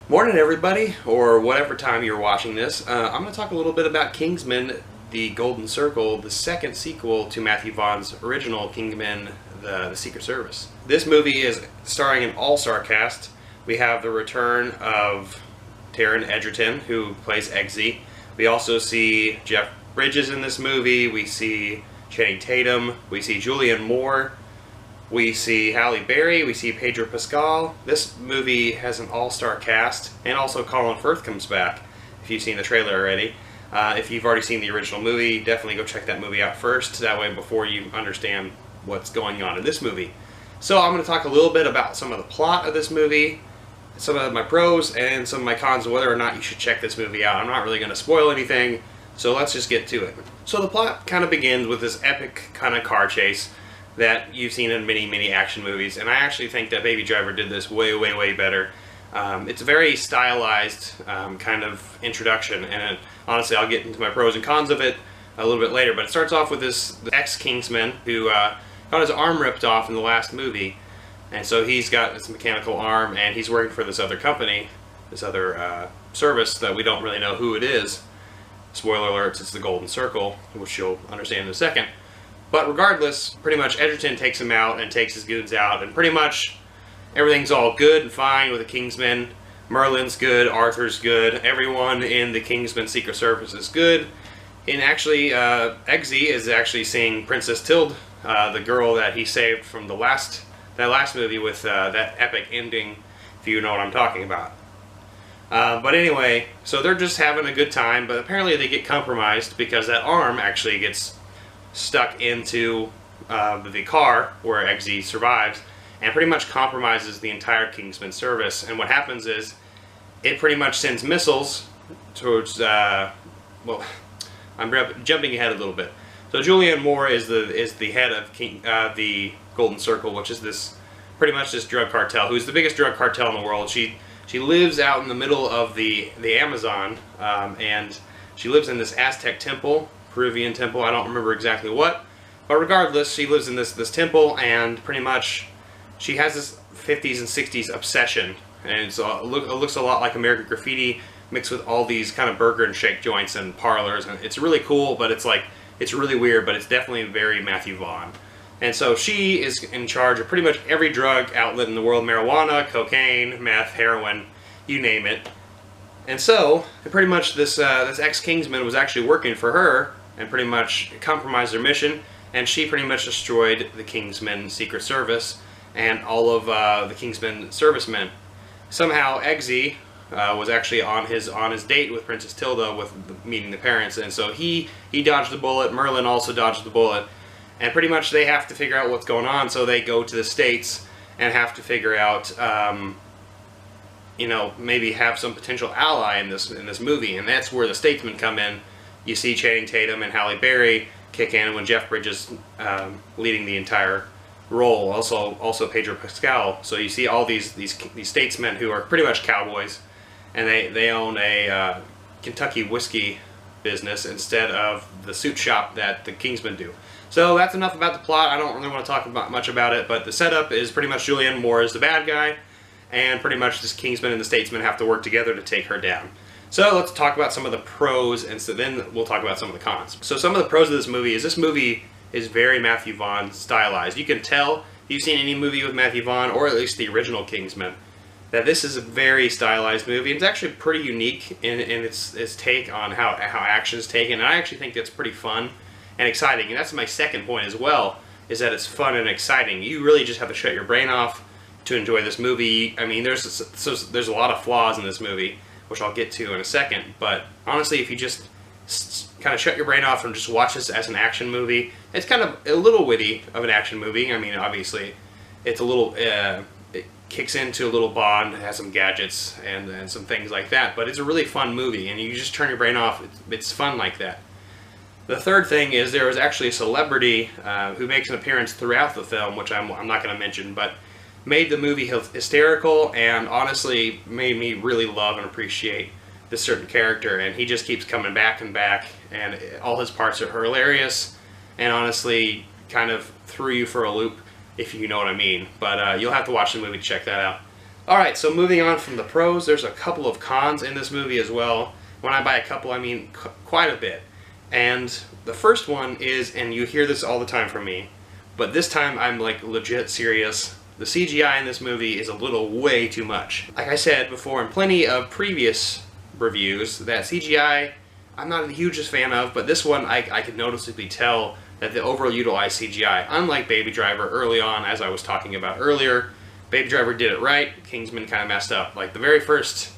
Morning everybody, or whatever time you're watching this. I'm going to talk a little bit about Kingsman, the Golden Circle, the second sequel to Matthew Vaughn's original Kingsman, the Secret Service. This movie is starring an all-star cast. We have the return of Taron Egerton, who plays Eggsy. We also see Jeff Bridges in this movie. We see Channing Tatum. We see Julianne Moore. We see Halle Berry, we see Pedro Pascal. This movie has an all-star cast, and also Colin Firth comes back, if you've seen the trailer already. If you've already seen the original movie, definitely go check that movie out first, that way before you understand what's going on in this movie. So I'm going to talk a little bit about some of the plot of this movie, some of my pros, and some of my cons, of whether or not you should check this movie out. I'm not really going to spoil anything, so let's just get to it. So the plot kind of begins with this epic kind of car chase that you've seen in many action movies, and I actually think that Baby Driver did this way better. It's a very stylized kind of introduction, and honestly I'll get into my pros and cons of it a little bit later, but it starts off with this ex-Kingsman who got his arm ripped off in the last movie, and so he's got this mechanical arm, and he's working for this other company, this other service that we don't really know who it is. Spoiler alerts, it's the Golden Circle, which you'll understand in a second. But regardless, pretty much Egerton takes him out and takes his goons out, and pretty much everything's all good and fine with the Kingsmen. Merlin's good, Arthur's good, everyone in the Kingsman Secret Service is good. And actually, Eggsy is actually seeing Princess Tilde, the girl that he saved from that last movie with that epic ending, if you know what I'm talking about. But anyway, so they're just having a good time, but apparently they get compromised because that arm actually gets stuck into the car where Eggsy survives, and pretty much compromises the entire Kingsman service. And what happens is it pretty much sends missiles towards well, I'm jumping ahead a little bit. So Julianne Moore is the head of the Golden Circle, which is this pretty much this drug cartel, who's the biggest drug cartel in the world. She lives out in the middle of the Amazon, and she lives in this Aztec temple, Peruvian temple, I don't remember exactly what, but regardless, she lives in this temple, and pretty much she has this 50s and 60s obsession, and it looks a lot like American Graffiti mixed with all these kind of burger and shake joints and parlors, and it's really cool, but it's really weird, but it's definitely very Matthew Vaughn. And so she is in charge of pretty much every drug outlet in the world: marijuana, cocaine, meth, heroin, you name it. And so pretty much this ex-Kingsman was actually working for her, and pretty much compromised their mission, and she pretty much destroyed the Kingsman Secret Service and all of the Kingsman servicemen. Somehow Eggsy was actually on his date with Princess Tilde, with meeting the parents, and so he dodged the bullet. Merlin also dodged the bullet, and pretty much they have to figure out what's going on, so they go to the States and have to figure out you know, maybe have some potential ally in this movie, and that's where the statesmen come in. You see Channing Tatum and Halle Berry kick in when Jeff Bridges leading the entire role. Also Pedro Pascal. So you see all these statesmen who are pretty much cowboys, and they own a Kentucky whiskey business instead of the suit shop that the Kingsmen do. So that's enough about the plot. I don't really want to talk much about it, but the setup is pretty much Julianne Moore is the bad guy, and pretty much this Kingsman and the statesmen have to work together to take her down. So let's talk about some of the pros, and so then we'll talk about some of the cons. So some of the pros of this movie is very Matthew Vaughn stylized. You can tell, if you've seen any movie with Matthew Vaughn, or at least the original Kingsman, that this is a very stylized movie. It's actually pretty unique in its take on how action is taken, and I actually think that's pretty fun and exciting. And that's my second point as well, is that it's fun and exciting. You really just have to shut your brain off to enjoy this movie. I mean, there's a lot of flaws in this movie, which I'll get to in a second, but honestly, if you just kind of shut your brain off and just watch this as an action movie, it's kind of a little witty of an action movie. I mean, obviously, it's a little, it kicks into a little Bond, it has some gadgets and some things like that, but it's a really fun movie, and you just turn your brain off. It's fun like that. The third thing is there was actually a celebrity who makes an appearance throughout the film, which I'm not going to mention, but made the movie hysterical, and honestly made me really love and appreciate this certain character, and he just keeps coming back and back, and all his parts are hilarious, and honestly kind of threw you for a loop, if you know what I mean. But you'll have to watch the movie to check that out. Alright, so moving on from the pros, there's a couple of cons in this movie as well. When I by a couple, I mean quite a bit. And the first one is, and you hear this all the time from me, but this time I'm like legit serious. The CGI in this movie is a little way too much. Like I said before in plenty of previous reviews, that CGI I'm not the hugest fan of, but this one I could noticeably tell that the overutilized CGI, unlike Baby Driver early on, as I was talking about earlier, Baby Driver did it right, Kingsman kind of messed up. Like the very first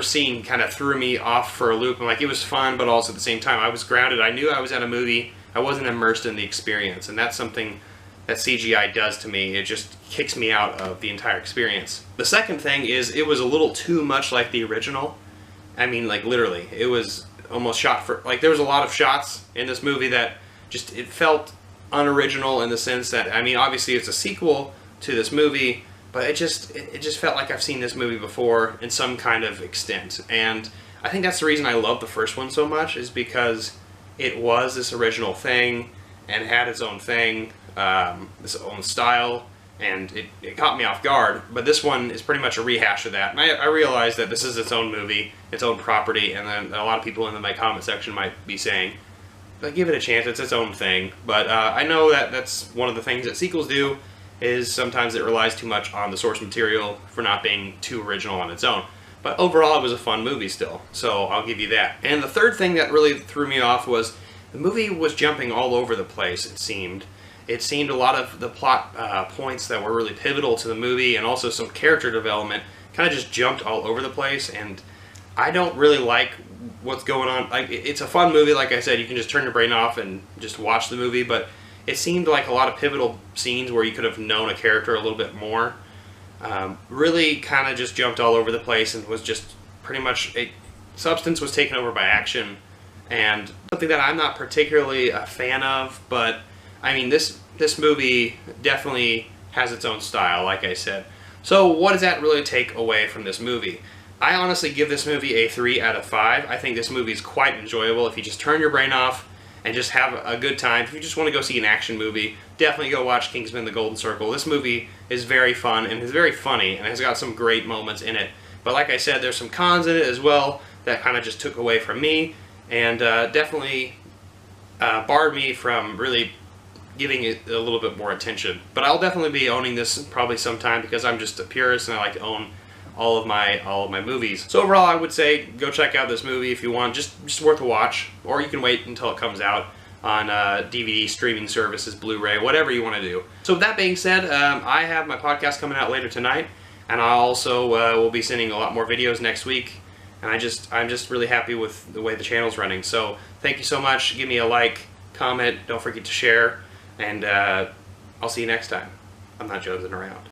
scene kind of threw me off for a loop, and like it was fun, but also at the same time I was grounded. I knew I was at a movie. I wasn't immersed in the experience, and that's something that CGI does to me. It just kicks me out of the entire experience. The second thing is it was a little too much like the original. I mean, like literally, it was almost shot for, like there was a lot of shots in this movie that just, it felt unoriginal in the sense that, I mean, obviously it's a sequel to this movie, but it just felt like I've seen this movie before in some kind of extent. And I think that's the reason I love the first one so much, is because it was this original thing and had its own thing, its own style, and it caught me off guard. But this one is pretty much a rehash of that. And I realize that this is its own movie, its own property, and then a lot of people in my comment section might be saying, but give it a chance, it's its own thing. But I know that that's one of the things that sequels do, is sometimes it relies too much on the source material for not being too original on its own. But overall, it was a fun movie still, so I'll give you that. And the third thing that really threw me off was the movie was jumping all over the place, it seemed. It seemed a lot of the plot points that were really pivotal to the movie, and also some character development, kind of just jumped all over the place, and I don't really like what's going on. Like, it's a fun movie, like I said, you can just turn your brain off and just watch the movie, but it seemed like a lot of pivotal scenes where you could have known a character a little bit more. Really kind of just jumped all over the place and was just pretty much, substance was taken over by action, and something that I'm not particularly a fan of, but I mean this movie definitely has its own style, like I said. So what does that really take away from this movie? I honestly give this movie a 3 out of 5. I think this movie is quite enjoyable if you just turn your brain off and just have a good time. If you just want to go see an action movie, definitely go watch Kingsman: The Golden Circle. This movie is very fun and is very funny and has got some great moments in it. But like I said, there's some cons in it as well that kind of just took away from me, and definitely barred me from really giving it a little bit more attention. But I'll definitely be owning this probably sometime, because I'm just a purist and I like to own all of my movies. So overall, I would say go check out this movie if you want. Just worth a watch, or you can wait until it comes out on DVD, streaming services, Blu-ray, whatever you want to do. So with that being said, I have my podcast coming out later tonight, and I also will be sending a lot more videos next week. And I'm just really happy with the way the channel's running. So thank you so much. Give me a like, comment, don't forget to share, and I'll see you next time. I'm not joking around.